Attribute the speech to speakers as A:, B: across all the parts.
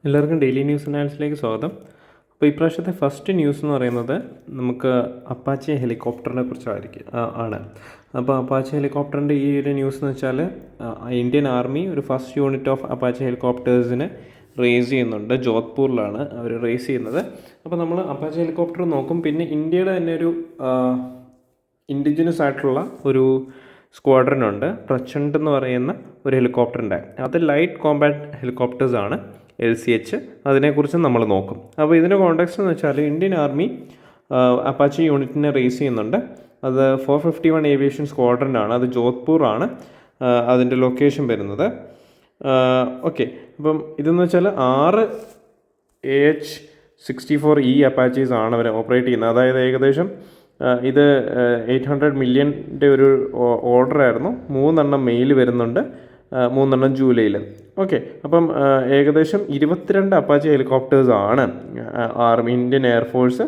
A: എല്ലാവർക്കും daily news അനാലിസിലേക്ക് സ്വാഗതം. അപ്പോൾ ഇപ്രാവശ്യത്തെ ഫസ്റ്റ് ന്യൂസ് എന്ന് പറയുന്നത് നമുക്ക് അപ്പാച്ചെ ഹെലികോപ്റ്ററിനെ കുറിച്ചായിരിക്കും ആണ്. അപ്പോൾ അപ്പാച്ചെ ഹെലികോപ്റ്ററിൻ്റെ ഈ ഒരു ന്യൂസ് എന്ന് വെച്ചാൽ ഇന്ത്യൻ ആർമി ഒരു ഫസ്റ്റ് യൂണിറ്റ് ഓഫ് അപ്പാച്ചെ ഹെലികോപ്റ്റേഴ്സിനെ റേസ് ചെയ്യുന്നുണ്ട്. ജോധ്പൂരിലാണ് അവർ റേസ് ചെയ്യുന്നത്. അപ്പോൾ നമ്മൾ അപ്പാച്ചെ ഹെലികോപ്റ്റർ നോക്കും. പിന്നെ ഇന്ത്യയുടെ തന്നെ ഒരു ഇൻഡിജിനസ് ആയിട്ടുള്ള ഒരു സ്ക്വാഡ്രൻ ഉണ്ട്, പ്രചണ്ഡ് എന്ന് പറയുന്ന ഒരു ഹെലികോപ്റ്ററിൻ്റെ. അത് ലൈറ്റ് കോമ്പാറ്റ് ഹെലികോപ്റ്റേഴ്സാണ്, LCH. അതിനെക്കുറിച്ച് നമ്മൾ നോക്കും. അപ്പോൾ ഇതിൻ്റെ കോണ്ടെക്സ്റ്റ് എന്ന് വെച്ചാൽ ഇന്ത്യൻ ആർമി അപ്പാച്ചി യൂണിറ്റിനെ റേസ് ചെയ്യുന്നുണ്ട്. അത് 451 ഏവിയേഷൻ സ്ക്വാഡ്രനാണ്. അത് ജോധ്പൂറാണ് അതിൻ്റെ ലൊക്കേഷൻ വരുന്നത്. ഓക്കെ, അപ്പം ഇതെന്ന് വെച്ചാൽ 6 AH-64E അപ്പാച്ചീസ് ആണ് അവർ ഓപ്പറേറ്റ് ചെയ്യുന്നത്. അതായത് ഏകദേശം ഇത് 800 മില്യൻ്റെ ഒരു ഓർഡറായിരുന്നു. 3 മെയിൽ വരുന്നുണ്ട്, 3 ജൂലൈയിൽ. ഓക്കെ, അപ്പം ഏകദേശം 22 അപ്പാച്ചി ഹെലികോപ്റ്റേഴ്സാണ് ഇന്ത്യൻ എയർഫോഴ്സ്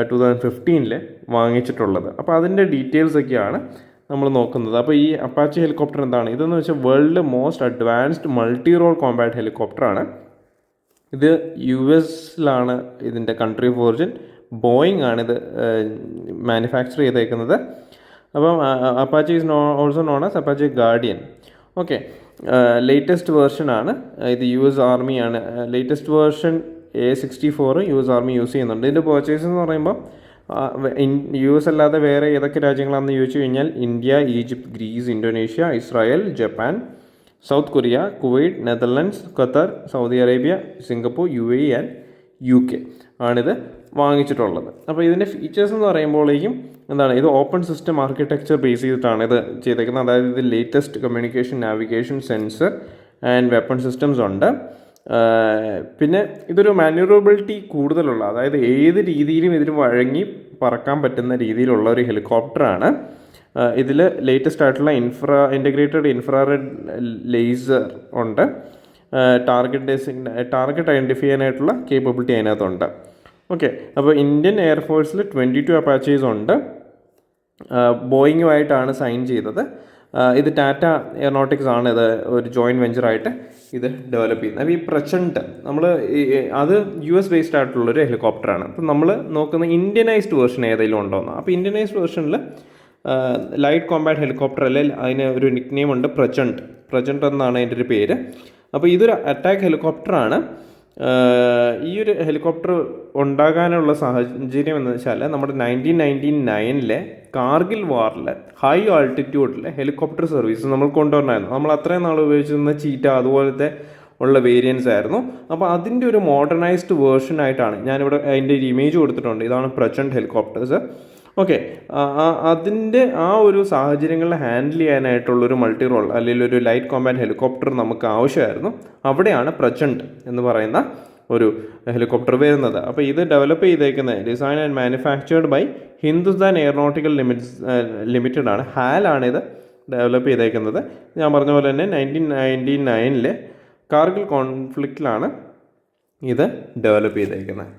A: 2015 വാങ്ങിച്ചിട്ടുള്ളത്. അപ്പോൾ അതിൻ്റെ ഡീറ്റെയിൽസൊക്കെയാണ് നമ്മൾ നോക്കുന്നത്. അപ്പോൾ ഈ അപ്പാച്ചി ഹെലികോപ്റ്റർ എന്താണ്? ഇതെന്ന് വെച്ചാൽ world most advanced multi role combat ഹെലികോപ്റ്ററാണ്. ഇത് US-ലാണ് ഇതിൻ്റെ കൺട്രി ഓഫ് ഒറിജിൻ. ബോയിങ് ആണിത് മാനുഫാക്ചർ ചെയ്തേക്കുന്നത്. അപ്പം Apache is also known as Apache guardian. Okay, latest വേർഷനാണ് ഇത്. US ആർമിയാണ് latest version. A64 US army use ചെയ്യുന്നുണ്ട്. ഇതിൻ്റെ പർച്ചേസ് എന്ന് പറയുമ്പോൾ US അല്ലാതെ വേറെ ഏതൊക്കെ രാജ്യങ്ങളാണെന്ന് ചോദിച്ചു കഴിഞ്ഞാൽ India, Egypt, Greece, Indonesia, Israel, Japan, South Korea, Kuwait, Netherlands, Qatar, Saudi Arabia, Singapore, UAE and UK ആണിത് വാങ്ങിച്ചിട്ടുള്ളത്. അപ്പോൾ ഇതിൻ്റെ ഫീച്ചേഴ്സ് എന്ന് പറയുമ്പോഴേക്കും എന്താണ്, ഇത് ഓപ്പൺ സിസ്റ്റം ആർക്കിടെക്ചർ ബേസ് ചെയ്തിട്ടാണ് ഇത് ചെയ്തേക്കുന്നത്. അതായത് ഇത് latest communication, navigation, sensor and weapon systems ഉണ്ട്. പിന്നെ ഇതൊരു മാനുവറബിലിറ്റി കൂടുതലുള്ള, അതായത് ഏത് രീതിയിലും ഇതിന് വഴങ്ങി പറക്കാൻ പറ്റുന്ന രീതിയിലുള്ള ഒരു ഹെലികോപ്റ്ററാണ്. ഇതിൽ ലേറ്റസ്റ്റ് ആയിട്ടുള്ള ഇൻ്റഗ്രേറ്റഡ് ഇൻഫ്രാറെഡ് ലേസർ ഉണ്ട്. ടാർഗറ്റ് ഐഡൻറ്റിഫൈ ചെയ്യാനായിട്ടുള്ള കേപ്പബിലിറ്റി അതിനകത്തുണ്ട്. ഓക്കെ, അപ്പോൾ ഇന്ത്യൻ എയർഫോഴ്സിൽ 22 അപ്പാച്ചീസ് ഉണ്ട്. ബോയിങ്ങുമായിട്ടാണ് സൈൻ ചെയ്തത്. ഇത് ടാറ്റ എയറോനോട്ടിക്സ് ആണ് ഇത് ഒരു ജോയിൻറ്റ് വെഞ്ചറായിട്ട് ഇത് ഡെവലപ്പ് ചെയ്യുന്നത്. അപ്പോൾ ഈ പ്രചണ്ഡ് അത് US ബേസ്ഡ് ആയിട്ടുള്ളൊരു ഹെലികോപ്റ്ററാണ്. അപ്പം നമ്മൾ നോക്കുന്ന ഇന്ത്യനൈസ്ഡ് വേർഷൻ ഏതെങ്കിലും ഉണ്ടോയെന്ന്. അപ്പോൾ ഇന്ത്യനൈസ്ഡ് വേർഷനിൽ ലൈറ്റ് കോമ്പാറ്റ് ഹെലികോപ്റ്റർ അല്ലെ, അതിന് ഒരു നിക് നെയിം ഉണ്ട്, പ്രചണ്ഡ് എന്നാണ് അതിൻ്റെ ഒരു പേര്. അപ്പോൾ ഇതൊരു അറ്റാക്ക് ഹെലികോപ്റ്ററാണ്. ഈ ഒരു ഹെലികോപ്റ്റർ ഉണ്ടാകാനുള്ള സാഹചര്യം എന്ന് വെച്ചാൽ നമ്മുടെ 1999 കാർഗിൽ വാറിൽ ഹൈ ആൾട്ടിറ്റ്യൂഡിൽ ഹെലികോപ്റ്റർ സർവീസ് നമ്മൾ കൊണ്ടുവരണമായിരുന്നു. നമ്മൾ അത്രയും നാൾ ഉപയോഗിച്ചിരുന്ന ചീറ്റ അതുപോലത്തെ ഉള്ള വേരിയൻസ് ആയിരുന്നു. അപ്പോൾ അതിൻ്റെ ഒരു മോഡേണൈസ്ഡ് വേർഷനായിട്ടാണ് ഞാനിവിടെ അതിൻ്റെ ഒരു ഇമേജ് കൊടുത്തിട്ടുണ്ട്. ഇതാണ് പ്രചണ്ഡ് ഹെലികോപ്റ്റേഴ്സ്. ഓക്കെ, അതിൻ്റെ ആ ഒരു സാഹചര്യങ്ങളിൽ ഹാൻഡിൽ ചെയ്യാനായിട്ടുള്ളൊരു മൾട്ടി റോൾ അല്ലെങ്കിൽ ഒരു ലൈറ്റ് കോമ്പാറ്റ് ഹെലികോപ്റ്റർ നമുക്ക് ആവശ്യമായിരുന്നു. അവിടെയാണ് പ്രചണ്ഡ് എന്ന് പറയുന്ന ഒരു ഹെലികോപ്റ്റർ വരുന്നത്. അപ്പോൾ ഇത് ഡെവലപ്പ് ചെയ്തേക്കുന്നത് design and manufactured by Hindustan aeronautical limited ആണ്. ഹാലാണ് ഇത് ഡെവലപ്പ് ചെയ്തേക്കുന്നത്. ഞാൻ പറഞ്ഞ പോലെ തന്നെ 1999 കാർഗിൽ കോൺഫ്ലിക്റ്റിലാണ് ഇത് ഡെവലപ്പ് ചെയ്തേക്കുന്നത്.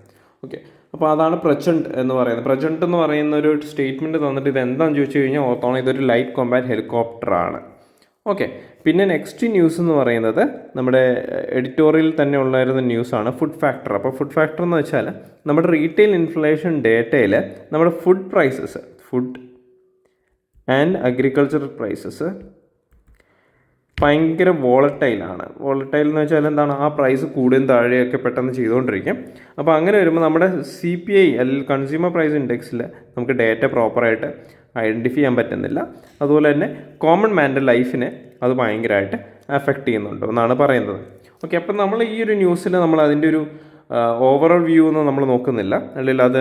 A: ഓക്കെ, അപ്പോൾ അതാണ് പ്രചണ്ഡ് എന്ന് പറയുന്നത്. പ്രചണ്ഡ് എന്ന് പറയുന്ന ഒരു സ്റ്റേറ്റ്മെൻറ്റ് തന്നിട്ട് ഇത് എന്താണെന്ന് ചോദിച്ചു കഴിഞ്ഞാൽ ഓർത്തോണം, ഇതൊരു ലൈറ്റ് കോമ്പാറ്റ് ഹെലികോപ്റ്ററാണ്. ഓക്കെ, പിന്നെ നെക്സ്റ്റ് ന്യൂസ് എന്ന് പറയുന്നത് നമ്മുടെ എഡിറ്റോറിയൽ തന്നെ ഉള്ളായിരുന്ന ന്യൂസാണ് ഫുഡ് ഫാക്ടർ. അപ്പോൾ ഫുഡ് ഫാക്ടർ എന്ന് വെച്ചാൽ നമ്മുടെ റീറ്റെയിൽ ഇൻഫ്ലേഷൻ ഡേറ്റയിൽ നമ്മുടെ food prices, food and agriculture prices ഭയങ്കര വോളറ്റൈലാണ്. വോളറ്റൈൽ എന്ന് വെച്ചാൽ എന്താണ്, ആ പ്രൈസ് കൂടുതലും താഴെയൊക്കെ പെട്ടെന്ന് ചെയ്തുകൊണ്ടിരിക്കും. അപ്പോൾ അങ്ങനെ വരുമ്പോൾ നമ്മുടെ CPI അല്ലെങ്കിൽ കൺസ്യൂമർ പ്രൈസ് ഇൻഡെക്സിൽ നമുക്ക് ഡേറ്റ പ്രോപ്പറായിട്ട് ഐഡൻറ്റിഫൈ ചെയ്യാൻ പറ്റുന്നില്ല. അതുപോലെ തന്നെ കോമൺ മാൻ്റെ ലൈഫിനെ അത് ഭയങ്കരമായിട്ട് അഫക്റ്റ് ചെയ്യുന്നുണ്ട് എന്നാണ് പറയുന്നത്. ഓക്കെ, അപ്പം നമ്മൾ ഈ ഒരു ന്യൂസിൽ നമ്മൾ അതിൻ്റെ ഒരു ഓവറോൾ വ്യൂ ഒന്നും നമ്മൾ നോക്കുന്നില്ല, അല്ലെങ്കിൽ അത്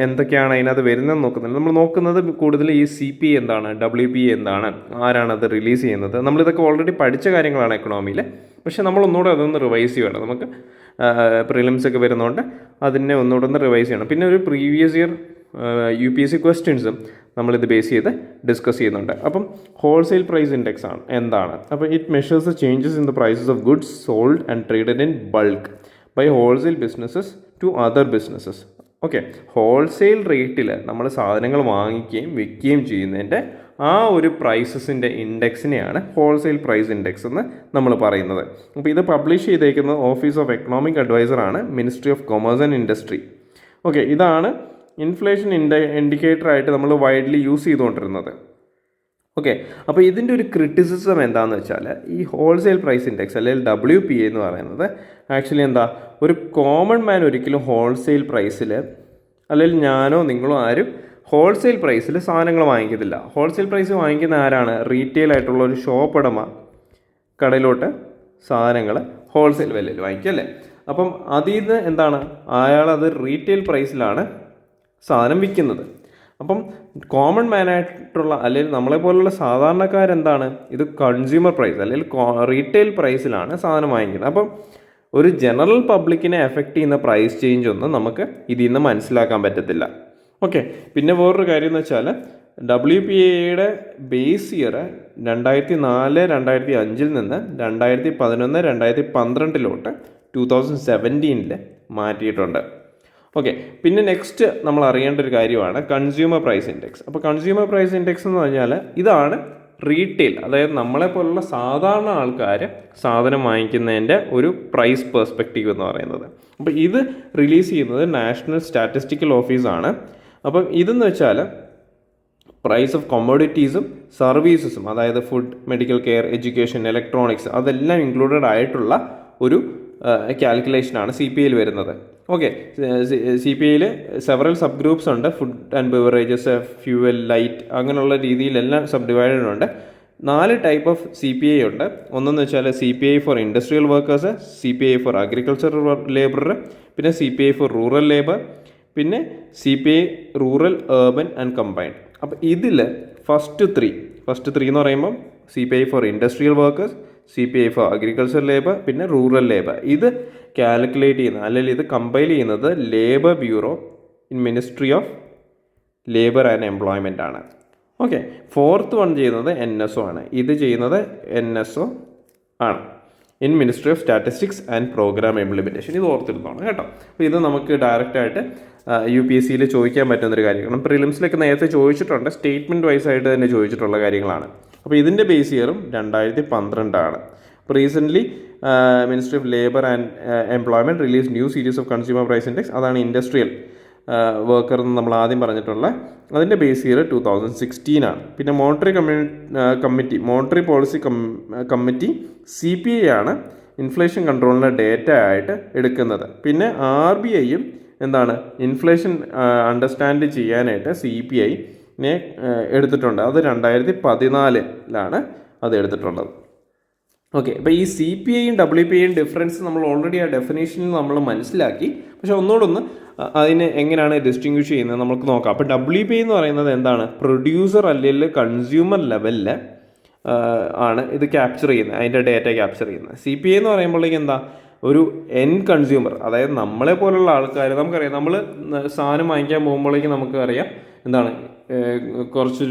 A: എന്തൊക്കെയാണ് അതിനകത്ത് വരുന്നതെന്ന് നോക്കുന്നില്ല. നമ്മൾ നോക്കുന്നത് കൂടുതൽ ഈ CPI എന്താണ്, WPI എന്താണ്, ആരാണത് റിലീസ് ചെയ്യുന്നത്. നമ്മളിതൊക്കെ ഓൾറെഡി പഠിച്ച കാര്യങ്ങളാണ് എക്കണോമിയിൽ. പക്ഷേ നമ്മളൊന്നുകൂടെ അതൊന്ന് റിവൈസ് ചെയ്യണം. നമുക്ക് പ്രിലിംസ് ഒക്കെ വരുന്നതുകൊണ്ട് അതിനെ ഒന്നുകൂടെ ഒന്ന് റിവൈസ് ചെയ്യണം. പിന്നെ ഒരു പ്രീവിയസ് ഇയർ UPSC ക്വസ്റ്റ്യൻസും നമ്മളിത് ബേസ് ചെയ്ത് ഡിസ്കസ് ചെയ്യുന്നുണ്ട്. അപ്പം ഹോൾസെയിൽ പ്രൈസ് ഇൻഡെക്സ് ആണ് എന്താണ്. അപ്പോൾ it measures the changes in the prices of goods sold and traded in bulk by wholesale businesses to other businesses. Okay, wholesale റേറ്റിൽ നമ്മൾ സാധനങ്ങൾ വാങ്ങിക്കുകയും വിൽക്കുകയും ചെയ്യുന്നതിൻ്റെ ആ ഒരു പ്രൈസസിൻ്റെ ഇൻഡെക്സിനെയാണ് ഹോൾസെയിൽ പ്രൈസ് ഇൻഡെക്സ് എന്ന് നമ്മൾ പറയുന്നത്. അപ്പോൾ ഇത് പബ്ലിഷ് ചെയ്തേക്കുന്നത് ഓഫീസ് ഓഫ് എക്കണോമിക് അഡ്വൈസറാണ്, ministry of commerce and industry. Okay, ഇതാണ് ഇൻഫ്ലേഷൻ ഇൻഡിക്കേറ്ററായിട്ട് നമ്മൾ വൈഡ്ലി യൂസ് ചെയ്തുകൊണ്ടിരുന്നത്. ഓക്കെ, അപ്പോൾ ഇതിൻ്റെ ഒരു ക്രിറ്റിസിസം എന്താണെന്ന് വെച്ചാൽ ഈ ഹോൾസെയിൽ പ്രൈസ് ഇൻഡെക്സ് അല്ലെങ്കിൽ WPI എന്ന് പറയുന്നത് ആക്ച്വലി എന്താ, ഒരു കോമൺ മാൻ ഒരിക്കലും ഹോൾസെയിൽ പ്രൈസിൽ, അല്ലെങ്കിൽ ഞാനോ നിങ്ങളോ ആരും ഹോൾസെയിൽ പ്രൈസിൽ സാധനങ്ങൾ വാങ്ങിക്കത്തില്ല. ഹോൾസെയിൽ പ്രൈസ് വാങ്ങിക്കുന്ന ആരാണ്? റീറ്റെയിൽ ആയിട്ടുള്ള ഒരു ഷോപ്പ് ഉടമ കടയിലോട്ട് സാധനങ്ങൾ ഹോൾസെയിൽ വിലയിൽ വാങ്ങിക്കും അല്ലേ. അപ്പം അതിൽ നിന്ന് എന്താണ്, അയാളത് റീറ്റെയിൽ പ്രൈസിലാണ് സാധനം വിൽക്കുന്നത്. അപ്പം കോമൺ മാനായിട്ടുള്ള അല്ലെങ്കിൽ നമ്മളെപ്പോലുള്ള സാധാരണക്കാരെന്താണ്, ഇത് കൺസ്യൂമർ പ്രൈസ് അല്ലെങ്കിൽ റീറ്റെയിൽ പ്രൈസിലാണ് സാധനം വാങ്ങിക്കുന്നത്. അപ്പം ഒരു ജനറൽ പബ്ലിക്കിനെ എഫക്റ്റ് ചെയ്യുന്ന പ്രൈസ് ചേഞ്ച് ഒന്നും നമുക്ക് ഇതിൽ നിന്ന് മനസ്സിലാക്കാൻ പറ്റത്തില്ല. ഓക്കെ, പിന്നെ വേറൊരു കാര്യം എന്ന് വെച്ചാൽ WPIയുടെ ബേസ് ഇയർ 2004-2005 നിന്ന് 2011-2012 2017 മാറ്റിയിട്ടുണ്ട്. ഓക്കെ, പിന്നെ നെക്സ്റ്റ് നമ്മൾ അറിയേണ്ട ഒരു കാര്യമാണ് കൺസ്യൂമർ പ്രൈസ് ഇൻഡെക്സ്. അപ്പോൾ കൺസ്യൂമർ പ്രൈസ് ഇൻഡെക്സ് എന്ന് പറഞ്ഞാൽ ഇതാണ് റീറ്റെയിൽ, അതായത് നമ്മളെപ്പോലുള്ള സാധാരണ ആൾക്കാർ സാധനം വാങ്ങിക്കുന്നതിൻ്റെ ഒരു പ്രൈസ് പെർസ്പെക്റ്റീവ് എന്ന് പറയുന്നത്. അപ്പോൾ ഇത് റിലീസ് ചെയ്യുന്നത് നാഷണൽ സ്റ്റാറ്റിസ്റ്റിക്കൽ ഓഫീസാണ്. അപ്പം ഇതെന്ന് വെച്ചാൽ പ്രൈസ് ഓഫ് കൊമോഡിറ്റീസും സർവീസസും, അതായത് food, medical care, education, electronics, അതെല്ലാം ഇൻക്ലൂഡഡ് ആയിട്ടുള്ള ഒരു കാൽക്കുലേഷനാണ് CPIയിൽ വരുന്നത്. ഓക്കെ, CPIയിൽ സെവറൽ സബ് ഗ്രൂപ്പ്സ് ഉണ്ട്. Food and beverages, fuel, light, അങ്ങനെയുള്ള രീതിയിലെല്ലാം സബ് ഡിവൈഡഡ് ഉണ്ട്. 4 ടൈപ്പ് ഓഫ് CPI ഉണ്ട്. ഒന്നെന്ന് വെച്ചാൽ CPI for industrial workers, CPI four agriculture labourer, പിന്നെ CPI ഫോർ റൂറൽ ലേബർ, പിന്നെ CPI rural, urban and combined. അപ്പോൾ ഇതിൽ ഫസ്റ്റ് ത്രീ എന്ന് പറയുമ്പം CPI for industrial workers, CPI four agriculture labour, പിന്നെ റൂറൽ ലേബർ. ഇത് കാൽക്കുലേറ്റ് ചെയ്യുന്നത് അല്ലെങ്കിൽ ഇത് കമ്പൈൽ ചെയ്യുന്നത് labour bureau in ministry of labour and employment ആണ്. ഓക്കെ, ഫോർത്ത് വൺ ചെയ്യുന്നത് NSO ആണ്. ഇത് ചെയ്യുന്നത് NSO ആണ്, in ministry of statistics and programme implementation. ഇത് ഓർത്തിരുന്നതാണ് കേട്ടോ. അപ്പോൾ ഇത് നമുക്ക് ഡയറക്റ്റായിട്ട് UPSCയിൽ ചോദിക്കാൻ പറ്റുന്നൊരു കാര്യം. കാരണം പ്രിലിംസിലൊക്കെ നേരത്തെ ചോദിച്ചിട്ടുണ്ട്, സ്റ്റേറ്റ്മെൻറ്റ് വൈസ് ആയിട്ട് തന്നെ ചോദിച്ചിട്ടുള്ള കാര്യങ്ങളാണ്. അപ്പോൾ ഇതിൻ്റെ ബേസ് ഇയറും 2012 ആണ്. അപ്പോൾ recently ministry of labour and employment release new series of consumer price index. അതാണ് ഇൻഡസ്ട്രിയൽ വർക്കർ എന്ന് നമ്മൾ ആദ്യം പറഞ്ഞിട്ടുള്ള. അതിൻ്റെ ബേസ് ഇയർ 2016 ആണ്. പിന്നെ മോണിറ്ററി പോളിസി കമ്മിറ്റി CPI ആണ് ഇൻഫ്ലേഷൻ കൺട്രോളിൻ്റെ ഡേറ്റ ആയിട്ട് എടുക്കുന്നത്. പിന്നെ RBIയും എന്താണ്, ഇൻഫ്ലേഷൻ അണ്ടർസ്റ്റാൻഡ് ചെയ്യാനായിട്ട് CPIനെ എടുത്തിട്ടുണ്ട്. അത് 2014 അത് എടുത്തിട്ടുള്ളത്. ഓക്കെ, അപ്പോൾ ഈ CPIയും WPIയും ഡിഫറൻസ് നമ്മൾ ഓൾറെഡി ആ ഡെഫിനേഷനിൽ നമ്മൾ മനസ്സിലാക്കി. പക്ഷേ ഒന്നുകൂടെ അതിനെ എങ്ങനെയാണ് ഡിസ്റ്റിങ്വിഷ് ചെയ്യുന്നത് നമുക്ക് നോക്കാം. അപ്പോൾ WPI എന്ന് പറയുന്നത് എന്താണ്, പ്രൊഡ്യൂസർ അല്ലെങ്കിൽ കൺസ്യൂമർ ലെവലിൽ ആണ് ഇത് ക്യാപ്ചർ ചെയ്യുന്നത്, അതിൻ്റെ ഡേറ്റ ക്യാപ്ചർ ചെയ്യുന്നത്. CPI എന്ന് പറയുമ്പോഴേക്കും എന്താ, ഒരു എൻഡ് കൺസ്യൂമർ, അതായത് നമ്മളെ പോലുള്ള ആൾക്കാർ, നമുക്കറിയാം നമ്മൾ സാധനം വാങ്ങിക്കാൻ പോകുമ്പോഴേക്കും നമുക്കറിയാം എന്താണ്, കുറച്ച്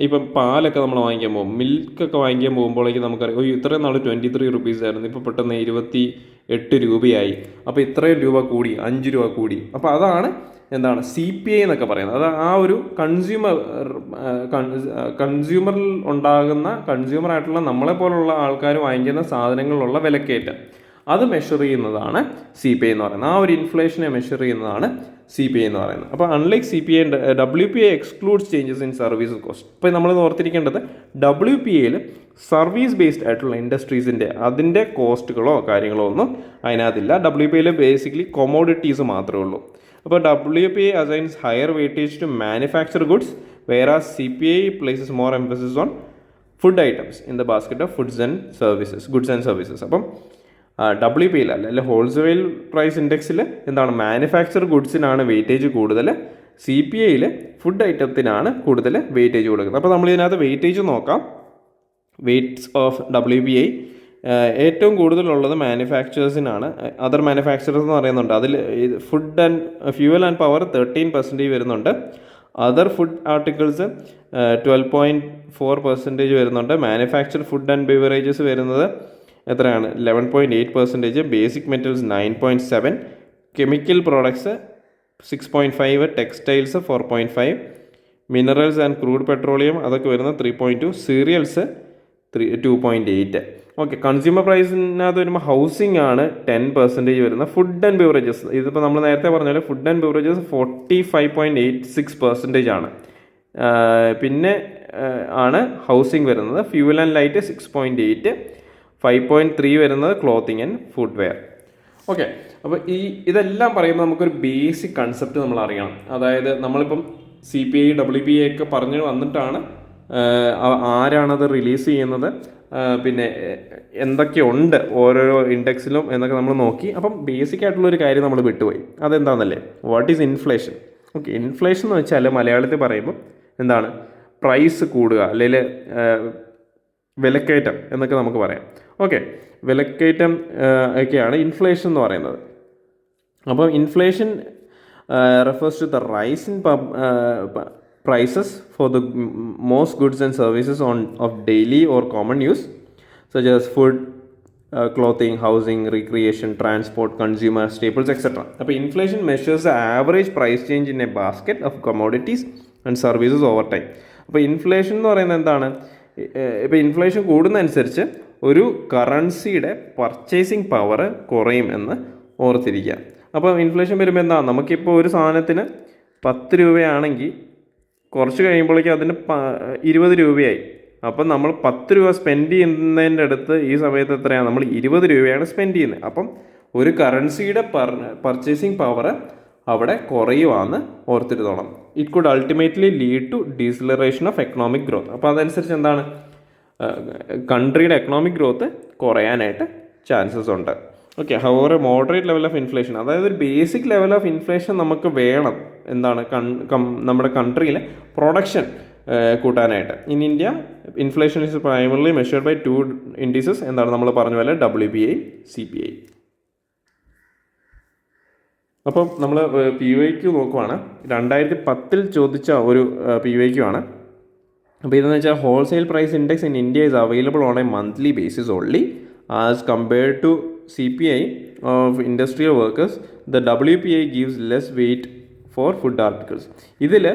A: ഇപ്പം പാലൊക്കെ നമ്മൾ വാങ്ങിക്കാൻ പോകും, മിൽക്കൊക്കെ വാങ്ങിക്കാൻ പോകുമ്പോഴേക്കും നമുക്കറിയാം ഇത്രയും നാൾ 23 rupees ആയിരുന്നു, ഇപ്പോൾ പെട്ടെന്ന് 28 രൂപയായി. അപ്പോൾ ഇത്രയും രൂപ കൂടി, 5 രൂപ കൂടി. അപ്പോൾ അതാണ് എന്താണ് CPI എന്നൊക്കെ പറയുന്നത്. അത് ആ ഒരു കൺസ്യൂമറിൽ ഉണ്ടാകുന്ന, കൺസ്യൂമറായിട്ടുള്ള നമ്മളെ പോലുള്ള ആൾക്കാർ വാങ്ങിക്കുന്ന സാധനങ്ങളിലുള്ള വിലക്കയറ്റം, അത് മെഷർ ചെയ്യുന്നതാണ് CPI എന്ന് പറയുന്നത്. ആ ഒരു ഇൻഫ്ലേഷനെ മെഷർ ചെയ്യുന്നതാണ് CPI എന്ന് പറയുന്നത്. അപ്പോൾ unlike CPI, WPI excludes changes in service cost. ഇപ്പോൾ നമ്മൾ ഓർത്തിരിക്കേണ്ടത് WPIയിൽ സർവീസ് ബേസ്ഡ് ആയിട്ടുള്ള ഇൻഡസ്ട്രീസിൻ്റെ അതിൻ്റെ കോസ്റ്റുകളോ കാര്യങ്ങളോ ഒന്നും അതിനകത്തില്ല. WPIയിൽ ബേസിക്കലി കൊമോഡിറ്റീസ് മാത്രമേ ഉള്ളൂ. അപ്പോൾ WPI assigns higher weightage to manufacture goods, whereas CPI places more emphasis on food items in the basket of goods and services. അപ്പം WPIയിൽ അല്ലെങ്കിൽ ഹോൾസെയിൽ പ്രൈസ് ഇൻഡെക്സിൽ എന്താണ്, മാനുഫാക്ചർ ഗുഡ്സിനാണ് വെയിറ്റേജ് കൂടുതൽ, CPIയിൽ ഫുഡ് ഐറ്റത്തിനാണ് കൂടുതൽ വെയിറ്റേജ് കൊടുക്കുന്നത്. അപ്പോൾ നമ്മൾ ഇതിനകത്ത് വെയിറ്റേജ് നോക്കാം. വെയ്റ്റ്സ് ഓഫ് WPI ഏറ്റവും കൂടുതലുള്ളത് മാനുഫാക്ചേഴ്സിനാണ്. അതർ മാനുഫാക്ചറേഴ്സ് എന്ന് പറയുന്നുണ്ട്. അതിൽ food and fuel and power 13% വരുന്നുണ്ട്. അതർ ഫുഡ് ആർട്ടിക്കിൾസ് 12.4% വരുന്നുണ്ട്. മാനുഫാക്ചർ ഫുഡ് ആൻഡ് ബിവറേജസ് വരുന്നത് എത്രയാണ്, 11.8%. Basic metals 9.7, chemical products 6.5, textiles 4.5, minerals and crude petroleum അതൊക്കെ വരുന്നത് 3.2, സീരിയൽസ് 2.8. ഓക്കെ, കൺസ്യൂമർ പ്രൈസിനകത്ത് വരുമ്പോൾ ഹൗസിംഗ് ആണ് 10% വരുന്നത്. ഫുഡ് ആൻഡ് ബിവറേജസ് ഇതിപ്പോൾ നമ്മൾ നേരത്തെ പറഞ്ഞ പോലെ ഫുഡ് ആൻഡ് ബിവറേജസ് 45.86% ആണ്. പിന്നെ ആണ് ഹൗസിംഗ് വരുന്നത്. ഫ്യൂവൽ ആൻഡ് ലൈറ്റ് 6.8, 5.3 വരുന്നത് ക്ലോത്തിങ് ആൻഡ് ഫുഡ്വെയർ. ഓക്കെ, അപ്പോൾ ഇതെല്ലാം പറയുമ്പോൾ നമുക്കൊരു ബേസിക് കൺസെപ്റ്റ് നമ്മൾ അറിയണം. അതായത് നമ്മളിപ്പം CPI WPI ഒക്കെ പറഞ്ഞു വന്നിട്ടാണ് ആരാണത് റിലീസ് ചെയ്യുന്നത്, പിന്നെ എന്തൊക്കെയുണ്ട് ഓരോരോ ഇൻഡെക്സിലും എന്നൊക്കെ നമ്മൾ നോക്കി. അപ്പം ബേസിക് ആയിട്ടുള്ളൊരു കാര്യം നമ്മൾ വിട്ടുപോയി. അതെന്താണെന്നല്ലേ, what is inflation? Okay, inflation എന്ന് വെച്ചാൽ മലയാളത്തിൽ പറയുമ്പോൾ എന്താണ്, പ്രൈസ് കൂടുക അല്ലെങ്കിൽ വിലക്കയറ്റം എന്നൊക്കെ നമുക്ക് പറയാം. ഓക്കെ, വിലക്കയറ്റം ഒക്കെയാണ് ഇൻഫ്ലേഷൻ എന്ന് പറയുന്നത്. അപ്പോൾ inflation refers to the rise in prices for the most goods and services of daily or common use, such as food, clothing, housing, recreation, transport, consumer staples, etc. അപ്പോൾ inflation measures the average price change in a basket of commodities and services over time. അപ്പോൾ inflation എന്ന് പറയുന്നത് എന്താണ്? ഇപ്പോൾ inflation കൂടുന്നതനുസരിച്ച് ഒരു കറൻസിയുടെ purchasing power കുറയും എന്ന് ഓർത്തിരിക്കുക. അപ്പോൾ ഇൻഫ്ലേഷൻ വരുമ്പോൾ എന്താ, നമുക്കിപ്പോൾ ഒരു സാധനത്തിന് 10 രൂപയാണെങ്കിൽ കുറച്ച് കഴിയുമ്പോഴേക്കും അതിന് 20 രൂപയായി. അപ്പം നമ്മൾ 10 രൂപ സ്പെൻഡ് ചെയ്യുന്നതിൻ്റെ അടുത്ത് ഈ സമയത്ത് എത്രയാണ്, നമ്മൾ 20 രൂപയാണ് സ്പെൻഡ് ചെയ്യുന്നത്. അപ്പം ഒരു കറൻസിയുടെ പർച്ചേസിങ് പവർ അവിടെ കുറയുവാന്ന് ഓർത്തിരുന്നോണം. It could ultimately lead to deceleration of economic growth. അപ്പോൾ അതനുസരിച്ച് എന്താണ്, കൺട്രിയുടെ എക്കണോമിക് ഗ്രോത്ത് കുറയാനായിട്ട് ചാൻസസ് ഉണ്ട്. Okay, however moderate level of inflation, അതായത് ഒരു ബേസിക് ലെവൽ ഓഫ് ഇൻഫ്ലേഷൻ നമുക്ക് വേണം. എന്താണ്, നമ്മുടെ കൺട്രിയിലെ പ്രൊഡക്ഷൻ കൂട്ടാനായിട്ട്. In India inflation is primarily measured by 2 indices. എന്താണ്, നമ്മൾ പറഞ്ഞ പോലെ WPI, CPI. അപ്പം നമ്മൾ PYQ നോക്കുവാണ്. 2010 ചോദിച്ച ഒരു PYQ ആണ്. അപ്പോൾ ഇതെന്ന് വെച്ചാൽ wholesale price index in India is available on a monthly basis only as compared to CPI of industrial workers. The WPI gives less weight for food articles. ഇതിൽ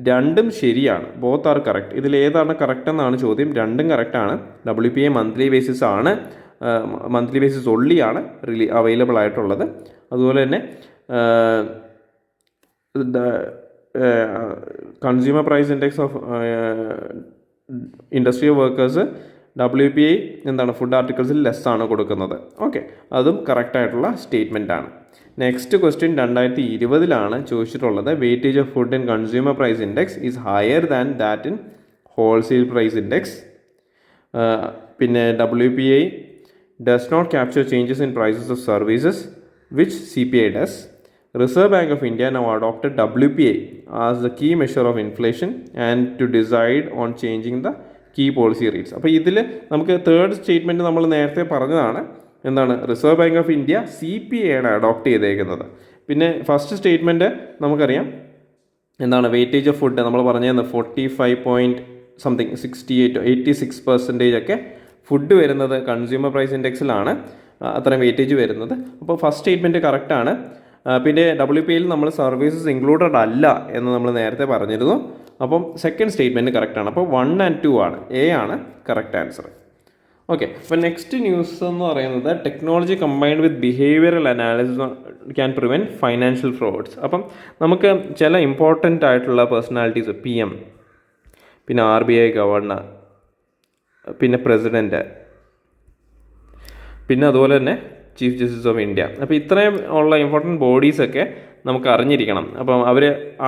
A: രണ്ടും ശരിയാണ്, ബോത്ത് ആർ കറക്റ്റ്. ഇതിൽ ഏതാണ് correct എന്നാണ് ചോദ്യം. രണ്ടും കറക്റ്റാണ്. WPI monthly basis ആണ്, മന്ത്ലി ബേസിസ് ഒള്ളിയാണ് അവൈലബിൾ ആയിട്ടുള്ളത്. അതുപോലെ തന്നെ consumer price index of industrial workers WPI എന്താണ്, ഫുഡ് ആർട്ടിക്കിൾസിൽ ലെസ് ആണ് കൊടുക്കുന്നത്. ഓക്കെ, അതും കറക്റ്റായിട്ടുള്ള സ്റ്റേറ്റ്മെൻ്റ് ആണ്. നെക്സ്റ്റ് ക്വസ്റ്റ്യൻ 2020 ചോദിച്ചിട്ടുള്ളത്. Weightage of food and consumer price index is higher than that in wholesale price index. പിന്നെ WPI does not capture changes in prices of services which CPI does. Reserve Bank of India now adopted WPI as the key measure of inflation and to decide on changing the key policy rates. അപ്പോൾ ഇതിൽ നമുക്ക് third statement നമ്മൾ നേരത്തെ പറഞ്ഞതാണ്. എന്താണ്, reserve bank of India CPI ആണ് adopt ചെയ്തേക്കുന്നത്. പിന്നെ ഫസ്റ്റ് സ്റ്റേറ്റ്മെൻറ്റ് നമുക്കറിയാം എന്താണ്, വെയിറ്റേജ് ഓഫ് ഫുഡ് നമ്മൾ പറഞ്ഞത് 45.86% ഒക്കെ ഫുഡ് വരുന്നത് കൺസ്യൂമർ പ്രൈസ് ഇൻഡെക്സിലാണ് അത്രയും വെയിറ്റേജ് വരുന്നത്. അപ്പോൾ ഫസ്റ്റ് സ്റ്റേറ്റ്മെൻറ്റ് കറക്റ്റാണ്. പിന്നെ WPIയിൽ നമ്മൾ സർവീസസ് ഇൻക്ലൂഡഡ് അല്ല എന്ന് നമ്മൾ നേരത്തെ പറഞ്ഞിരുന്നു. അപ്പം സെക്കൻഡ് സ്റ്റേറ്റ്മെൻറ്റ് കറക്റ്റാണ്. അപ്പോൾ 1 and 2 ആണ്, A ആണ് കറക്റ്റ് ആൻസർ. ഓക്കെ, അപ്പോൾ നെക്സ്റ്റ് ന്യൂസ് എന്ന് പറയുന്നത് technology combined with behavioural analysis can prevent financial fruits. അപ്പം നമുക്ക് ചില ഇമ്പോർട്ടൻ്റ് ആയിട്ടുള്ള പേഴ്സണാലിറ്റീസ്, PM, പിന്നെ RBI ഗവർണർ, പിന്നെ പ്രസിഡൻറ്റ്, പിന്നെ അതുപോലെ തന്നെ ചീഫ് ജസ്റ്റിസ് ഓഫ് ഇന്ത്യ. അപ്പോൾ ഇത്രയും ഉള്ള ഇമ്പോർട്ടൻറ്റ് ബോഡീസൊക്കെ നമുക്ക് അറിഞ്ഞിരിക്കണം. അപ്പം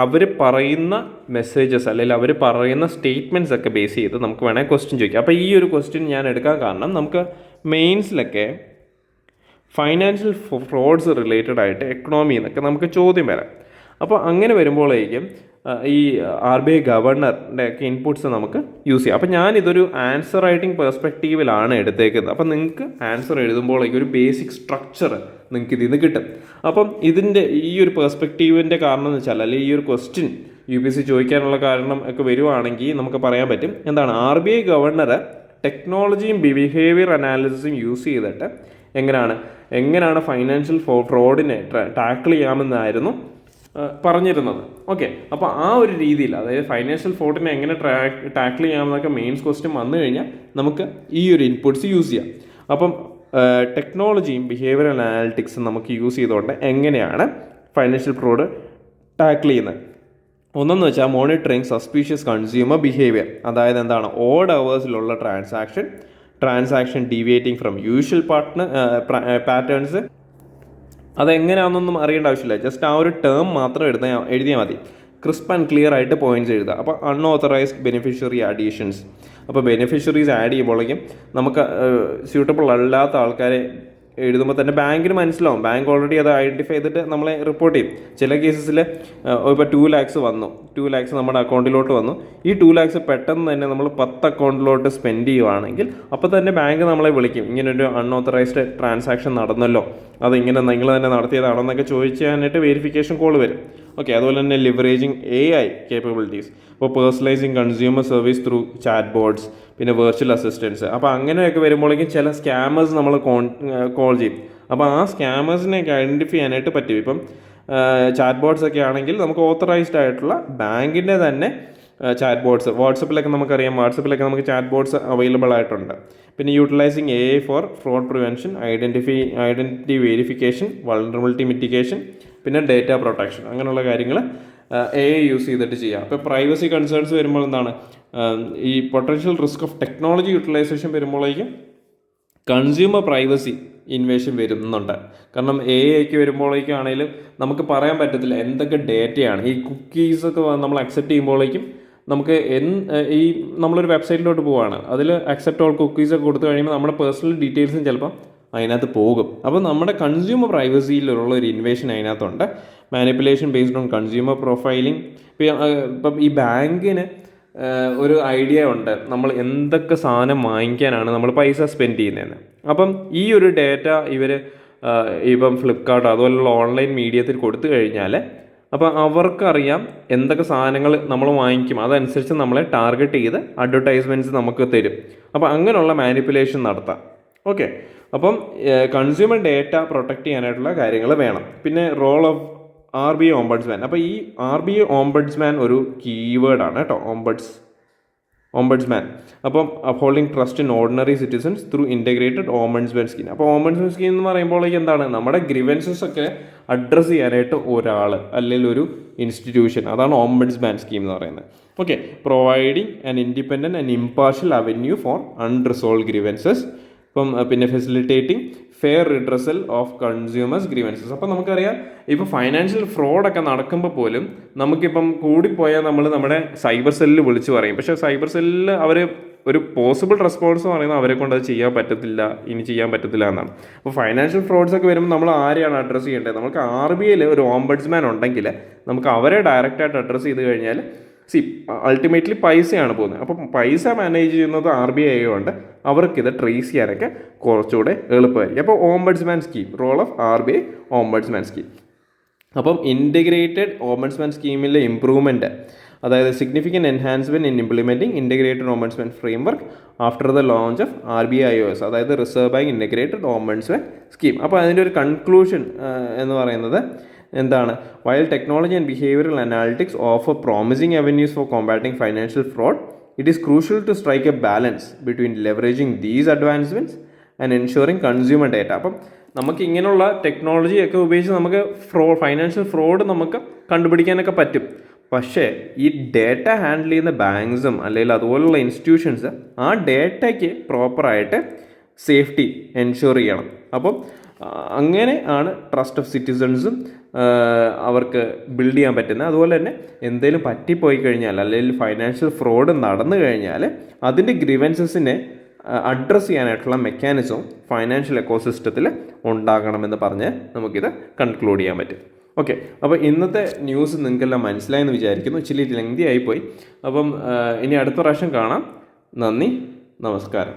A: അവർ പറയുന്ന മെസ്സേജസ് അല്ലെങ്കിൽ അവർ പറയുന്ന സ്റ്റേറ്റ്മെൻറ്റ്സ് ഒക്കെ ബേസ് ചെയ്ത് നമുക്ക് വേണമെങ്കിൽ ക്വസ്റ്റ്യൻ ചോദിക്കാം. അപ്പോൾ ഈ ഒരു ക്വസ്റ്റ്യൻ ഞാൻ എടുക്കാൻ കാരണം നമുക്ക് മെയിൻസിലൊക്കെ ഫൈനാൻഷ്യൽ ഫ്രോഡ്സ് റിലേറ്റഡ് ആയിട്ട് എക്കണോമി എന്നൊക്കെ നമുക്ക് ചോദ്യം വരാം. അപ്പോൾ അങ്ങനെ വരുമ്പോഴേക്കും ഈ RBI ഗവർണറിൻ്റെ ഒക്കെ ഇൻപുട്സ് നമുക്ക് യൂസ് ചെയ്യാം. അപ്പോൾ ഞാനിതൊരു ആൻസർ റൈറ്റിംഗ് പെർസ്പെക്റ്റീവിലാണ് എടുത്തേക്കുന്നത്. അപ്പം നിങ്ങൾക്ക് ആൻസർ എഴുതുമ്പോഴേക്കും ഒരു ബേസിക് സ്ട്രക്ചർ നിങ്ങൾക്ക് ഇതിൽ നിന്ന് കിട്ടും. അപ്പം ഇതിൻ്റെ ഈ ഒരു പെർസ്പെക്റ്റീവിൻ്റെ കാരണം എന്ന് വെച്ചാൽ, അല്ലെങ്കിൽ ഈ ഒരു ക്വസ്റ്റ്യൻ UPSC ചോദിക്കാനുള്ള കാരണം ഒക്കെ വരുവാണെങ്കിൽ നമുക്ക് പറയാൻ പറ്റും എന്താണ്, RBI ഗവർണർ ടെക്നോളജിയും ബിഹേവിയർ അനാലിസിസും യൂസ് ചെയ്തിട്ട് എങ്ങനെയാണ് ഫൈനാൻഷ്യൽ ഫ്രോഡിനെ ടാക്കിൾ ചെയ്യാമെന്നായിരുന്നു പറഞ്ഞിരുന്നത്. ഓക്കെ, അപ്പോൾ ആ ഒരു രീതിയിൽ, അതായത് ഫൈനാൻഷ്യൽ ഫ്രോഡിനെ എങ്ങനെ ടാക്കിൾ ചെയ്യാമെന്നൊക്കെ മെയിൻസ് ക്വസ്റ്റ്യൻ വന്നു കഴിഞ്ഞാൽ നമുക്ക് ഈ ഒരു ഇൻപുട്സ് യൂസ് ചെയ്യാം. അപ്പം ടെക്നോളജിയും ബിഹേവിയറൽ അനാലിറ്റിക്സും നമുക്ക് യൂസ് ചെയ്തുകൊണ്ട് എങ്ങനെയാണ് ഫൈനാൻഷ്യൽ ഫ്രോഡ് ടാക്കിൾ ചെയ്യുന്നത്? ഒന്നെന്ന് വെച്ചാൽ മോണിറ്ററിങ് സസ്പീഷ്യസ് കൺസ്യൂമർ ബിഹേവിയർ, അതായത് എന്താണ്, ഓഡ് അവേഴ്സിലുള്ള transaction deviating from usual patterns. അതെങ്ങനെയാണെന്നൊന്നും അറിയേണ്ട ആവശ്യമില്ല, ജസ്റ്റ് ആ ഒരു ടേം മാത്രം എഴുതിയാൽ മതി. ക്രിസ്പ് ആൻഡ് ക്ലിയർ ആയിട്ട് പോയിന്റ്സ് എഴുതുക. അപ്പോൾ അൺഓത്തറൈസ്ഡ് ബെനിഫിഷ്യറി അഡീഷൻസ്, അപ്പോൾ ബെനിഫിഷ്യറീസ് ആഡ് ചെയ്യുമ്പോഴേക്കും നമുക്ക് സ്യൂട്ടബിൾ അല്ലാത്ത ആൾക്കാരെ എഴുതുമ്പോൾ തന്നെ ബാങ്കിന് മനസ്സിലാവും. ബാങ്ക് ഓൾറെഡി അത് ഐഡൻറ്റിഫൈ ചെയ്തിട്ട് നമ്മളെ റിപ്പോർട്ട് ചെയ്യും. ചില കേസസിൽ ഇപ്പോൾ 2 lakhs വന്നു, 2 lakhs നമ്മുടെ അക്കൗണ്ടിലോട്ട് വന്നു. ഈ 2 lakhs പെട്ടെന്ന് തന്നെ നമ്മൾ 10 അക്കൗണ്ടിലോട്ട് സ്പെൻഡ് ചെയ്യുവാണെങ്കിൽ അപ്പോൾ തന്നെ ബാങ്ക് നമ്മളെ വിളിക്കും, ഇങ്ങനൊരു അൺഓത്തറൈസ്ഡ് ട്രാൻസാക്ഷൻ നടന്നല്ലോ, അതിങ്ങനെ നിങ്ങൾ തന്നെ നടത്തിയതാണെന്നൊക്കെ ചോദിക്കാനായിട്ട് വെരിഫിക്കേഷൻ കോൾ വരും. ഓക്കെ, അതുപോലെ തന്നെ ലിവറേജിങ് AI കേപ്പബിലിറ്റീസ്, ഇപ്പോൾ personalising consumer service through chat boards, പിന്നെ വെർച്വൽ അസിസ്റ്റൻസ്. അപ്പോൾ അങ്ങനെയൊക്കെ വരുമ്പോഴേക്കും ചില സ്കാമേഴ്സ് നമ്മൾ കോൾ ചെയ്യും. അപ്പോൾ ആ സ്കാമേഴ്സിനെയൊക്കെ ഐഡൻറ്റിഫൈ ചെയ്യാനായിട്ട് പറ്റും. ഇപ്പം ചാറ്റ് ബോർഡ്സ് ഒക്കെ ആണെങ്കിൽ നമുക്ക് ഓത്തറൈസ്ഡ് ആയിട്ടുള്ള ബാങ്കിൻ്റെ തന്നെ ചാറ്റ് ബോർഡ്സ്, വാട്സപ്പിലൊക്കെ നമുക്ക് ചാറ്റ് ബോർഡ്സ് അവൈലബിൾ ആയിട്ടുണ്ട്. പിന്നെ utilising AI for fraud prevention, identity verification, vulnerability mitigation, പിന്നെ ഡേറ്റ പ്രൊട്ടക്ഷൻ, അങ്ങനെയുള്ള കാര്യങ്ങൾ AI യൂസ് ചെയ്തിട്ട് ചെയ്യാം. അപ്പോൾ പ്രൈവസി കൺസേൺസ് വരുമ്പോൾ എന്താണ്, ഈ potential risk of technology utilisation വരുമ്പോഴേക്കും കൺസ്യൂമർ പ്രൈവസി ഇൻവേഷൻ വരുന്നുണ്ട്. കാരണം AI വരുമ്പോഴേക്കും ആണെങ്കിലും നമുക്ക് പറയാൻ പറ്റത്തില്ല എന്തൊക്കെ ഡേറ്റയാണ്. ഈ കുക്കീസൊക്കെ നമ്മൾ അക്സെപ്റ്റ് ചെയ്യുമ്പോഴേക്കും നമുക്ക് ഈ നമ്മളൊരു വെബ്സൈറ്റിലോട്ട് പോവുകയാണ്, അതിൽ അക്സെപ്റ്റ് ഓൾ കുക്കീസൊക്കെ കൊടുത്തു കഴിയുമ്പോൾ നമ്മുടെ പേഴ്സണൽ ഡീറ്റെയിൽസും ചിലപ്പം അതിനകത്ത് പോകും. അപ്പോൾ നമ്മുടെ കൺസ്യൂമർ പ്രൈവസിയിലുള്ള ഒരു ഇൻവേഷൻ അതിനകത്തുണ്ട്. Manipulation based on consumer profiling. ഇപ്പം ഈ ബാങ്കിന് ഒരു ഐഡിയ ഉണ്ട് നമ്മൾ എന്തൊക്കെ സാധനം വാങ്ങിക്കാനാണ് നമ്മൾ പൈസ സ്പെൻഡ് ചെയ്യുന്നതെന്ന്. അപ്പം ഈ ഒരു ഡേറ്റ ഇവർ ഇപ്പം ഫ്ലിപ്കാർട്ട് അതുപോലുള്ള ഓൺലൈൻ മീഡിയത്തിൽ കൊടുത്തു കഴിഞ്ഞാൽ അപ്പോൾ അവർക്കറിയാം എന്തൊക്കെ സാധനങ്ങൾ നമ്മൾ വാങ്ങിക്കും, അതനുസരിച്ച് നമ്മളെ ടാർഗറ്റ് ചെയ്ത് അഡ്വർടൈസ്മെൻറ്റ്സ് നമുക്ക് തരും. അപ്പോൾ അങ്ങനെയുള്ള മാനിപ്പുലേഷൻ നടത്താം. ഓക്കെ, അപ്പം കൺസ്യൂമർ ഡേറ്റ പ്രൊട്ടക്റ്റ് ചെയ്യാനായിട്ടുള്ള കാര്യങ്ങൾ വേണം. പിന്നെ റോൾ ഓഫ് RBI ഓംബഡ്സ്മാൻ. അപ്പോൾ ഈ RBI ഓംബഡ്സ്മാൻ ഒരു കീവേഡാണ് കേട്ടോ, ഓംബഡ്സ്മാൻ. അപ്പം upholding trust in ordinary citizens through integrated ombudsman scheme. അപ്പോൾ ഓംബഡ്സ്മാൻ സ്കീം എന്ന് പറയുമ്പോഴേക്ക് എന്താണ്, നമ്മുടെ ഗ്രീവൻസസ് ഒക്കെ അഡ്രസ്സ് ചെയ്യാനായിട്ട് ഒരാൾ അല്ലെങ്കിൽ ഒരു ഇൻസ്റ്റിറ്റ്യൂഷൻ, അതാണ് ഓംബഡ്സ്മാൻ സ്കീം എന്ന് പറയുന്നത്. Okay, providing an independent and impartial avenue for unresolved grievances. ഇപ്പം പിന്നെ facilitating fair redressal of consumers grievances. അപ്പം നമുക്കറിയാം ഇപ്പോൾ ഫൈനാൻഷ്യൽ ഫ്രോഡൊക്കെ നടക്കുമ്പോൾ പോലും നമുക്കിപ്പം കൂടിപ്പോയാൽ നമ്മൾ നമ്മുടെ സൈബർ സെല്ലിൽ വിളിച്ച് പറയും. പക്ഷേ സൈബർ സെല്ലിൽ അവർ ഒരു പോസിബിൾ റെസ്പോൺസ് പറയുന്നത് അവരെ കൊണ്ട് അത് ചെയ്യാൻ പറ്റത്തില്ല എന്നാണ്. അപ്പോൾ ഫൈനാൻഷ്യൽ ഫ്രോഡ്സ് ഒക്കെ വരുമ്പോൾ നമ്മൾ ആരെയാണ് അഡ്രസ്സ് ചെയ്യേണ്ടത്? നമുക്ക് RBIയിൽ ഒരു ഓംബഡ്സ്മാൻ ഉണ്ടെങ്കിൽ നമുക്ക് അവരെ ഡയറക്റ്റായിട്ട് അഡ്രസ്സ് ചെയ്ത് കഴിഞ്ഞാൽ അൾട്ടിമേറ്റ്ലി പൈസയാണ് പോകുന്നത്. അപ്പം പൈസ മാനേജ് ചെയ്യുന്നത് RBI ആയതുകൊണ്ട് അവർക്കിത് ട്രേസ് ചെയ്യാനൊക്കെ കുറച്ചുകൂടെ എളുപ്പമായിരിക്കും. അപ്പോൾ ombudsman scheme, role of RBI ombudsman scheme. അപ്പം ഇൻറ്റഗ്രേറ്റഡ് ഓംബഡ്സ്മാൻ സ്കീമിലെ ഇംപ്രൂവ്മെൻറ്റ്, അതായത് significant enhancement in implementing integrated ombudsman framework after the launch of RBI IOS, അതായത് reserve bank integrated ombudsman scheme. അപ്പോൾ അതിൻ്റെ ഒരു കൺക്ലൂഷൻ എന്ന് പറയുന്നത് എന്താണ്, while technology and behavioural analytics offer promising avenues for combating financial fraud, it is crucial to strike a balance between leveraging these advancements and ensuring consumer data. അപ്പം നമുക്ക് ഇങ്ങനെയുള്ള ടെക്നോളജിയൊക്കെ ഉപയോഗിച്ച് നമുക്ക് ഫൈനാൻഷ്യൽ ഫ്രോഡ് നമുക്ക് കണ്ടുപിടിക്കാനൊക്കെ പറ്റും. പക്ഷേ ഈ ഡേറ്റ ഹാൻഡിൽ ചെയ്യുന്ന ബാങ്ക്സും അല്ലെങ്കിൽ അതുപോലുള്ള ഇൻസ്റ്റിറ്റ്യൂഷൻസ് ആ ഡേറ്റയ്ക്ക് പ്രോപ്പറായിട്ട് സേഫ്റ്റി എൻഷുർ ചെയ്യണം. അപ്പം അങ്ങനെ ആണ് ട്രസ്റ്റ് ഓഫ് സിറ്റിസൺസും അവർക്ക് ബിൽഡ് ചെയ്യാൻ പറ്റുന്നത്. അതുപോലെ തന്നെ എന്തെങ്കിലും പറ്റിപ്പോയി കഴിഞ്ഞാൽ അല്ലെങ്കിൽ ഫൈനാൻഷ്യൽ ഫ്രോഡ് നടന്നു കഴിഞ്ഞാൽ അതിൻ്റെ ഗ്രീവൻസസിനെ അഡ്രസ്സ് ചെയ്യാനായിട്ടുള്ള മെക്കാനിസം ഫൈനാൻഷ്യൽ എക്കോസിസ്റ്റത്തിൽ ഉണ്ടാകണമെന്ന് പറഞ്ഞ് നമുക്കിത് കൺക്ലൂഡ് ചെയ്യാൻ പറ്റും. ഓക്കെ, അപ്പോൾ ഇന്നത്തെ ന്യൂസ് നിങ്ങൾക്കെല്ലാം മനസ്സിലായെന്ന് വിചാരിക്കുന്നു. ഇച്ചിരി ലെങ്തി ആയിപ്പോയി. അപ്പം ഇനി അടുത്ത പ്രാവശ്യം കാണാം. നന്ദി, നമസ്കാരം.